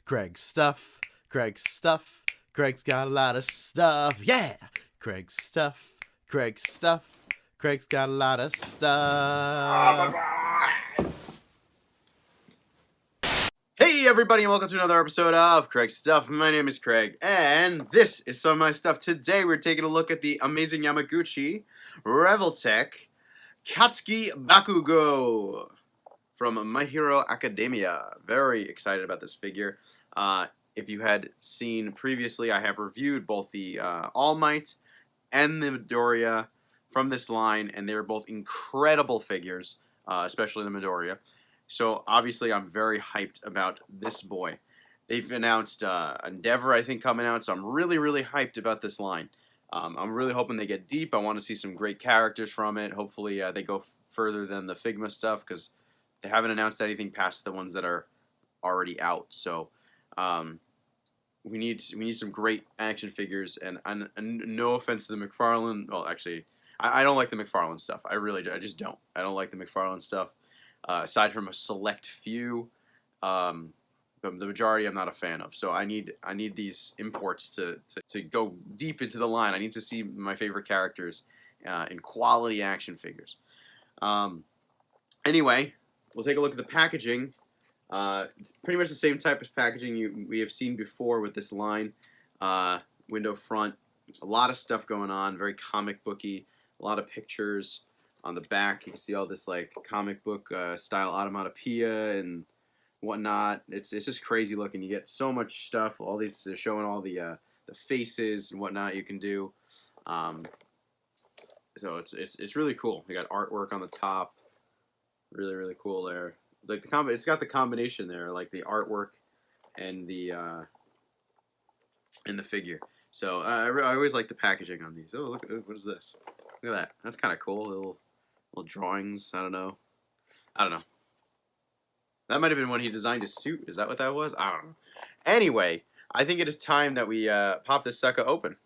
Craig's stuff. Craig's stuff. Craig's got a lot of stuff. Yeah. Craig's stuff. Craig's stuff. Craig's got a lot of stuff. Hey everybody, and welcome to another episode of Craig's Stuff. My name is Craig, and this is some of my stuff. Today we're taking a look at the amazing Yamaguchi Revoltech Katsuki Bakugo from My Hero Academia. Very excited about this figure. If you had seen previously, I have reviewed both the All Might and the Midoriya from this line, and they're both incredible figures, especially the Midoriya. So obviously I'm very hyped about this boy. They've announced Endeavor, I think, coming out, so I'm really hyped about this line. I'm really hoping they get deep. I want to see some great characters from it. Hopefully they go further than the Figma stuff, because they haven't announced anything past the ones that are already out. So we need some great action figures, and no offense to the McFarlane. Well, actually, I don't like the McFarlane stuff. I just don't. I don't like the McFarlane stuff. Aside from a select few, but the majority I'm not a fan of. So I need these imports to go deep into the line. I need to see my favorite characters in quality action figures. Anyway, we'll take a look at the packaging. It's pretty much the same type of packaging we have seen before with this line. Window front, a lot of stuff going on, very comic booky, a lot of pictures. On the back, you can see all this like comic book style automatopoeia and whatnot. It's just crazy looking. You get so much stuff. All these are showing all the faces and whatnot you can do. So it's really cool. You got artwork on the top. Really cool there. Like it's got the combination there, like the artwork and the figure. So I always like the packaging on these. Oh, look, what is this? Look at that. That's kind of cool. Little drawings. I don't know. That might have been when he designed his suit. Is that what that was? I don't know. Anyway, I think it is time that we pop this sucker open.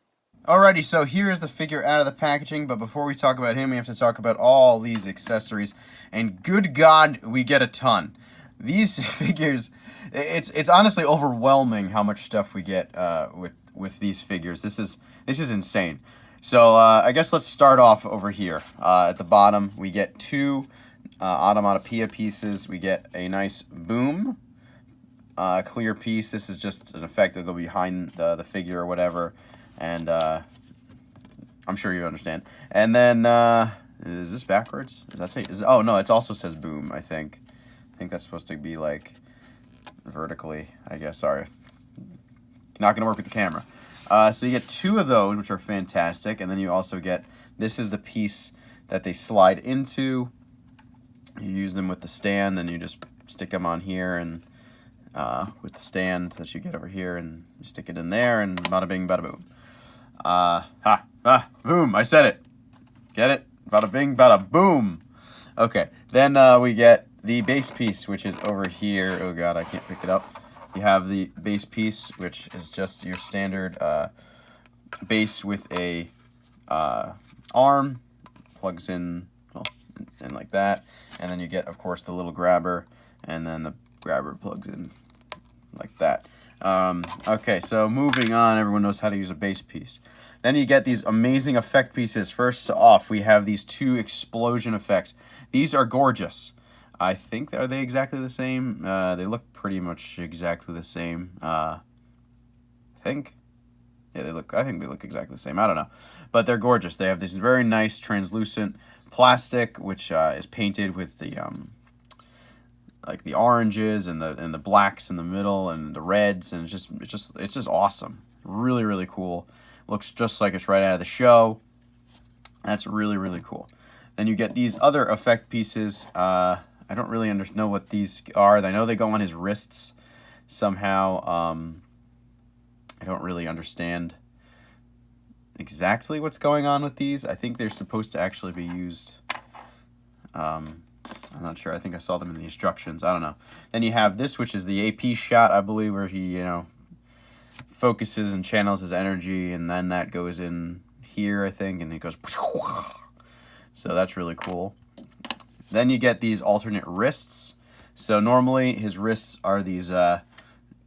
Alrighty, so here is the figure out of the packaging, but before we talk about him, we have to talk about all these accessories, and good God, we get a ton. These figures, it's honestly overwhelming how much stuff we get with these figures. This is insane. So I guess let's start off over here. At the bottom, we get two automatopoeia pieces. We get a nice boom, clear piece. This is just an effect that will go behind the figure or whatever. And I'm sure you understand. And then, is this backwards? Does that say? Oh, no, it also says boom, I think. I think that's supposed to be, like, vertically, I guess. Sorry. Not going to work with the camera. So you get two of those, which are fantastic, and then you also get, this is the piece that they slide into. You use them with the stand, and you just stick them on here, and with the stand that you get over here, and you stick it in there, and bada bing, bada boom. Boom, I said it. Get it? Bada bing, bada boom. Okay, then we get the base piece, which is over here. Oh god, I can't pick it up. You have the base piece, which is just your standard base with a arm, plugs in, well, and like that. And then you get, of course, the little grabber, and then the grabber plugs in like that. Okay, so moving on, everyone knows how to use a base piece. Then you get these amazing effect pieces. First off, we have these two explosion effects. These are gorgeous. I think, are they exactly the same? They look pretty much exactly the same. I think. Yeah, I think they look exactly the same. I don't know. But they're gorgeous. They have this very nice translucent plastic, which is painted with the like the oranges and the blacks in the middle and the reds, and it's just awesome. Really cool. Looks just like it's right out of the show. That's really cool. Then you get these other effect pieces. I don't really know what these are. I know they go on his wrists somehow. I don't really understand exactly what's going on with these. I think they're supposed to actually be used. I'm not sure. I think I saw them in the instructions. I don't know. Then you have this, which is the AP shot, I believe, where he, focuses and channels his energy, and then that goes in here, I think, and it goes. So that's really cool. Then you get these alternate wrists. So normally his wrists are these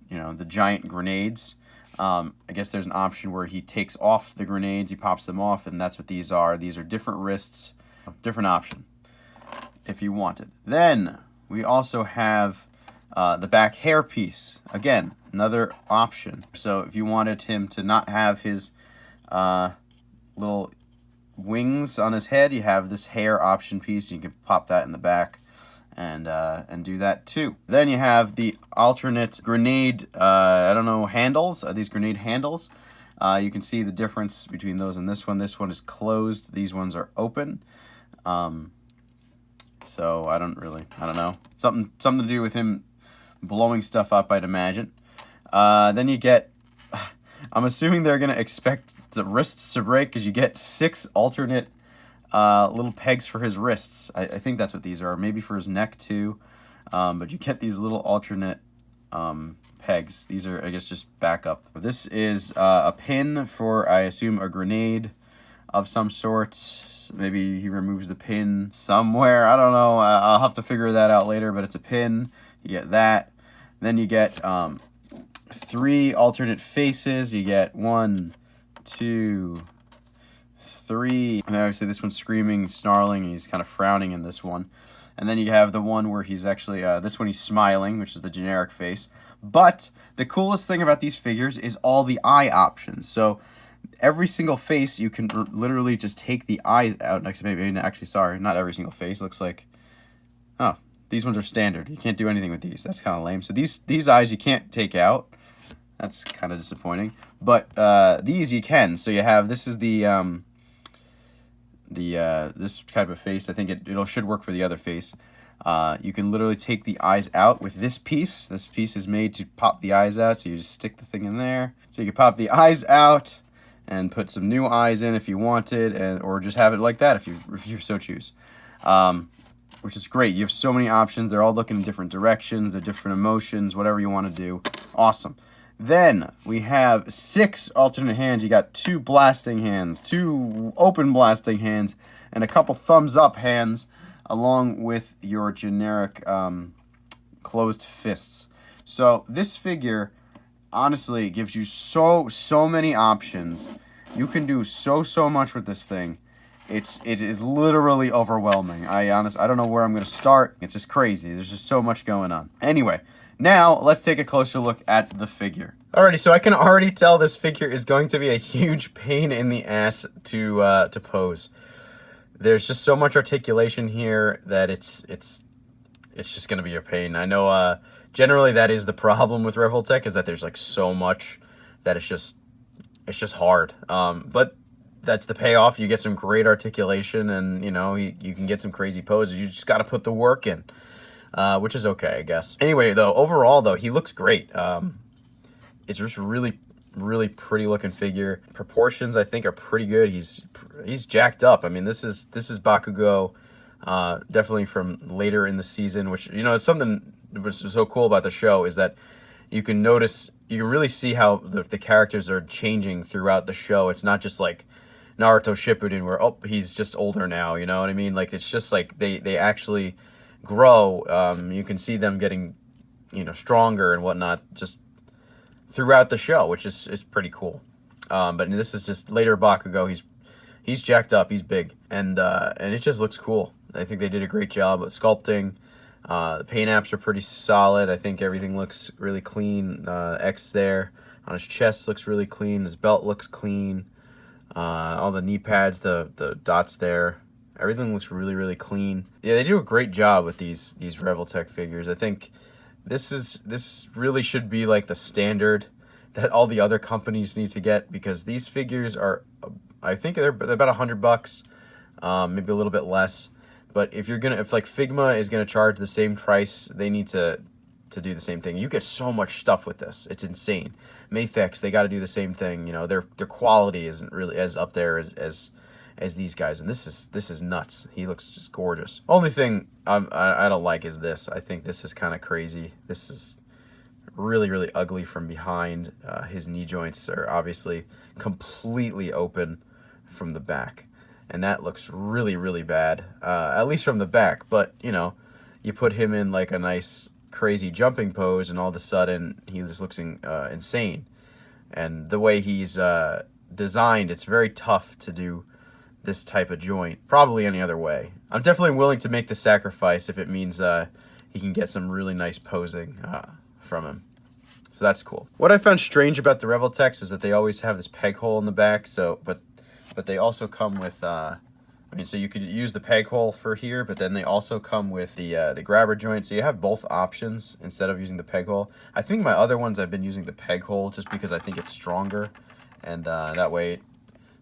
you know, the giant grenades. I guess there's an option where he takes off the grenades, he pops them off, and that's what these are. These are different wrists, different option if you want it. Then we also have the back hair piece. Again, another option. So if you wanted him to not have his little wings on his head, you have this hair option piece. You can pop that in the back and do that too. Then you have the alternate grenade, I don't know, handles. These grenade handles. You can see the difference between those and this one. This one is closed. These ones are open. So I don't know. Something to do with him blowing stuff up, I'd imagine. Then you get, I'm assuming they're going to expect the wrists to break because you get 6 alternate little pegs for his wrists. I think that's what these are. Maybe for his neck too. But you get these little alternate pegs. These are, I guess, just backup. This is a pin for, I assume, a grenade of some sort. Maybe he removes the pin somewhere. I don't know. I'll have to figure that out later, but it's a pin. You get that. Then you get 3 alternate faces. You get 1, 2, 3. And then obviously this one's screaming, snarling, and he's kind of frowning in this one. And then you have the one where he's actually, this one he's smiling, which is the generic face. But the coolest thing about these figures is all the eye options. So every single face, you can literally just take the eyes out. Actually, sorry, not every single face. Looks like, oh, these ones are standard. You can't do anything with these. That's kind of lame. So these eyes you can't take out. That's kind of disappointing. But these you can. So you have, this is the this type of face. I think it should work for the other face. You can literally take the eyes out with this piece. This piece is made to pop the eyes out, so you just stick the thing in there. So you can pop the eyes out and put some new eyes in if you wanted, or just have it like that if you so choose. Which is great. You have so many options. They're all looking in different directions. They're different emotions, whatever you want to do. Awesome. Then we have 6 alternate hands. You got 2 blasting hands, 2 open blasting hands, and a couple thumbs up hands, along with your generic closed fists. So this figure, honestly, gives you so many options. You can do so much with this thing. It is literally overwhelming. I don't know where I'm going to start. It's just crazy. There's just so much going on. Anyway, now let's take a closer look at the figure. Alrighty, so I can already tell this figure is going to be a huge pain in the ass to pose. There's just so much articulation here that it's just going to be a pain. I know generally that is the problem with Revoltech, is that there's like so much that it's just hard. But that's the payoff. You get some great articulation, and you know you can get some crazy poses. You just got to put the work in, which is okay, I guess. Anyway, though, overall though, he looks great. It's just really pretty looking figure. Proportions, I think, are pretty good. He's jacked up. I mean, this is Bakugo, definitely from later in the season, which, you know, it's something which is so cool about the show, is that you can really see how the characters are changing throughout the show. It's not just like Naruto Shippuden where, oh, he's just older now, you know what I mean? Like, it's just like they actually grow. You can see them getting, you know, stronger and whatnot, just throughout the show, which is pretty cool. But this is just later Bakugo. He's jacked up. He's big, and it just looks cool. I think they did a great job with sculpting. The paint apps are pretty solid. I think everything looks really clean. X there on his chest looks really clean. His belt looks clean. All the knee pads, the dots there, everything looks really clean. Yeah, they do a great job with these Revoltech figures. I think this really should be like the standard that all the other companies need to get, because these figures are, I think they're about $100, maybe a little bit less. But if like Figma is gonna charge the same price, they need to do the same thing. You get so much stuff with this; it's insane. Mafex, they got to do the same thing. You know, their quality isn't really as up there as these guys, and this is nuts. He looks just gorgeous. Only thing I don't like is this. I think this is kind of crazy. This is really ugly from behind. His knee joints are obviously completely open from the back, and that looks really bad, at least from the back. But you know, you put him in like a nice crazy jumping pose, and all of a sudden he just looks insane. And the way he's designed, it's very tough to do this type of joint, probably any other way. I'm definitely willing to make the sacrifice if it means he can get some really nice posing from him. So that's cool. What I found strange about the Revoltechs is that they always have this peg hole in the back. So, but they also come with, so you could use the peg hole for here, but then they also come with the grabber joint. So you have both options instead of using the peg hole. I think my other ones I've been using the peg hole just because I think it's stronger, and that way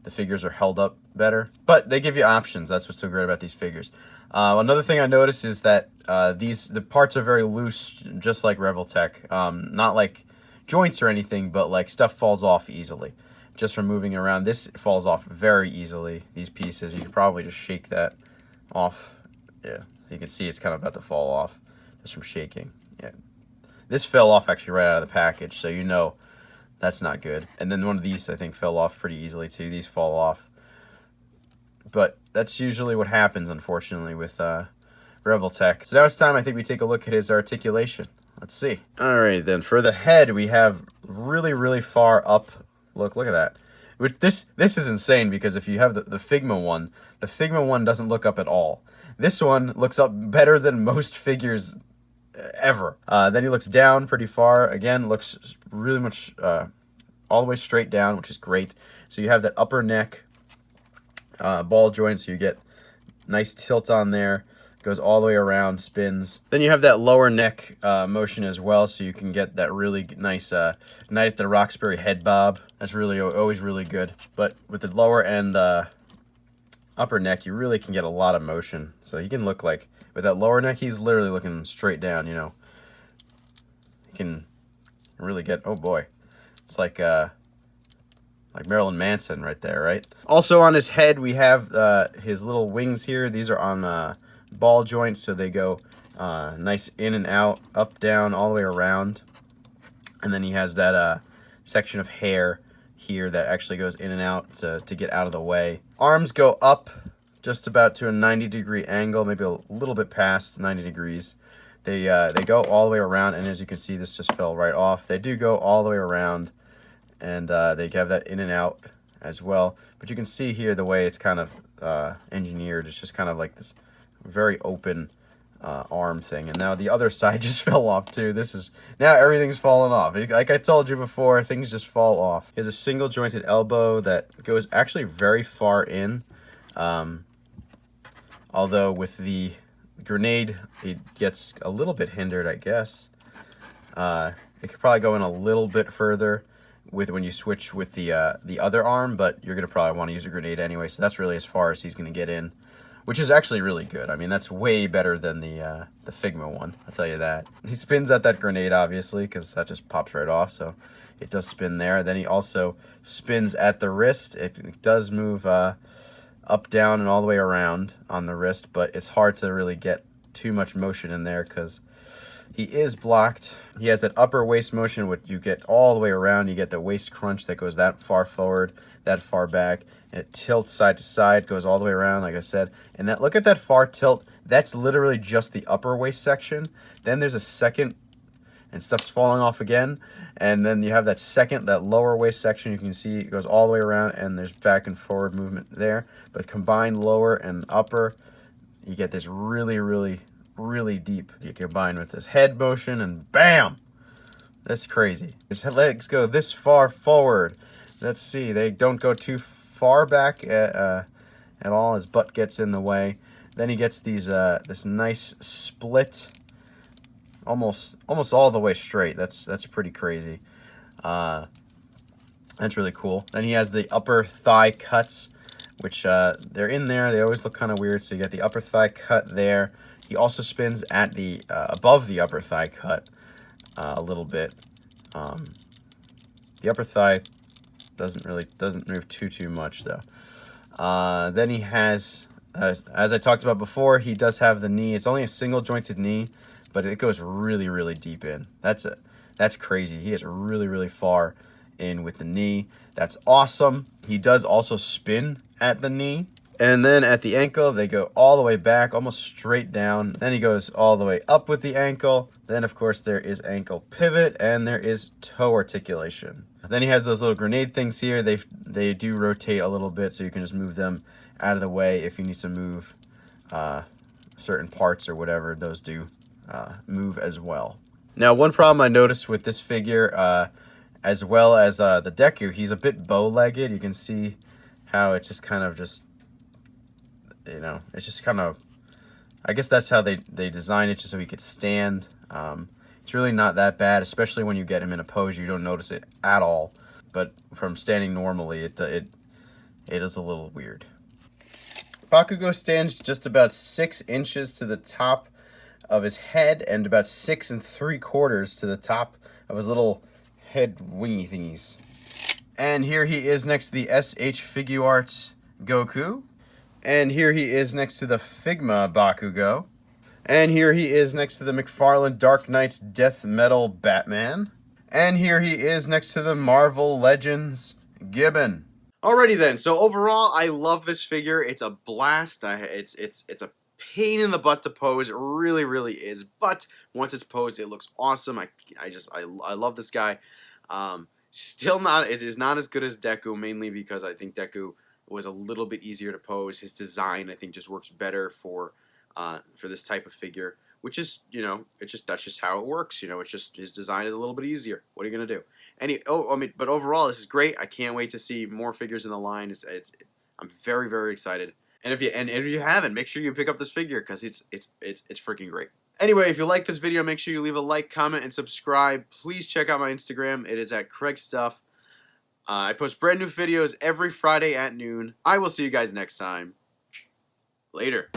the figures are held up better. But they give you options. That's what's so great about these figures. Another thing I noticed is that the parts are very loose, just like Revoltech. Not like joints or anything, but like stuff falls off easily. Just from moving around, this falls off very easily. These pieces, you could probably just shake that off. Yeah, you can see it's kind of about to fall off just from shaking. Yeah, this fell off actually right out of the package, so you know that's not good. And then one of these, I think, fell off pretty easily too. These fall off. But that's usually what happens, unfortunately, with Revoltech. So now it's time, I think, we take a look at his articulation. Let's see. All right, then. For the head, we have really, really far up. Look at that. This is insane, because if you have the Figma one, the Figma one doesn't look up at all. This one looks up better than most figures ever. Then he looks down pretty far. Again, looks really much all the way straight down, which is great. So you have that upper neck ball joint, so you get nice tilt on there. Goes all the way around, spins. Then you have that lower neck motion as well, so you can get that really nice Night at the Roxbury head bob. That's really always really good. But with the lower and upper neck, you really can get a lot of motion. So he can look like, with that lower neck, he's literally looking straight down, you know. He can really get, oh boy. It's like Marilyn Manson right there, right? Also on his head, we have his little wings here. These are on ball joints, so they go nice in and out, up, down, all the way around. And then he has that section of hair here that actually goes in and out to get out of the way. Arms go up just about to a 90-degree angle, maybe a little bit past 90 degrees. They go all the way around, and as you can see, this just fell right off. They do go all the way around, and they have that in and out as well. But you can see here the way it's kind of engineered. It's just kind of like this very open arm thing. And now the other side just fell off too. Now everything's fallen off. Like I told you before, things just fall off. He has a single jointed elbow that goes actually very far in. Although with the grenade, it gets a little bit hindered, I guess. It could probably go in a little bit further when you switch with the other arm, but you're going to probably want to use a grenade anyway, so that's really as far as he's going to get in. Which is actually really good. I mean, that's way better than the Figma one, I'll tell you that. He spins at that grenade, obviously, because that just pops right off, so it does spin there. Then he also spins at the wrist. It does move up, down, and all the way around on the wrist, but it's hard to really get too much motion in there because he is blocked. He has that upper waist motion, which you get all the way around. You get the waist crunch that goes that far forward, that far back. And it tilts side to side, goes all the way around, like I said. And look at that far tilt. That's literally just the upper waist section. Then there's a second, and stuff's falling off again. And then you have that lower waist section. You can see it goes all the way around, and there's back and forward movement there. But combined lower and upper, you get this really, really, really deep. You combine with this head motion, and bam! That's crazy. His legs go this far forward. Let's see, they don't go too far back at all. His butt gets in the way. Then he gets this nice split, almost all the way straight. That's pretty crazy. That's really cool. Then he has the upper thigh cuts, which they're in there. They always look kind of weird. So you get the upper thigh cut there. He also spins at the above the upper thigh cut a little bit. The upper thigh doesn't move too much though. Then he has, as I talked about before, he does have the knee. It's only a single jointed knee, but it goes really, really deep in. That's crazy. He is really, really far in with the knee. That's awesome. He does also spin at the knee, And then at the ankle, they go all the way back, almost straight down. Then he goes all the way up with the ankle. Then, of course, there is ankle pivot, and there is toe articulation. Then he has those little grenade things here. They do rotate a little bit, so you can just move them out of the way if you need to move certain parts or whatever. Those do move as well. Now, one problem I noticed with this figure, as well as the Deku, he's a bit bow-legged. You can see how it's just kind of just, you know, it's just kind of, I guess that's how they designed it, just so he could stand. It's really not that bad, especially when you get him in a pose. You don't notice it at all. But from standing normally, it is a little weird. Bakugo stands just about 6 inches to the top of his head and about 6 3/4 to the top of his little head wingy thingies. And here he is next to the SH Figuarts Goku. And here he is next to the Figma Bakugo. And here he is next to the McFarlane Dark Knight's Death Metal Batman. And here he is next to the Marvel Legends Gibbon. Alrighty then, so overall, I love this figure. It's a blast. It's a pain in the butt to pose. It really, really is. But once it's posed, it looks awesome. I love this guy. Still not. It is not as good as Deku, mainly because I think Deku was a little bit easier to pose. His design, I think, just works better for this type of figure, which is, you know, that's just how it works. You know, it's just his design is a little bit easier. What are you gonna do? But overall, this is great. I can't wait to see more figures in the line. I'm very, very excited. And if you haven't, make sure you pick up this figure because it's freaking great. Anyway, if you like this video, make sure you leave a like, comment, and subscribe. Please check out my Instagram. It is at CraigStuff. I post brand new videos every Friday at noon. I will see you guys next time. Later.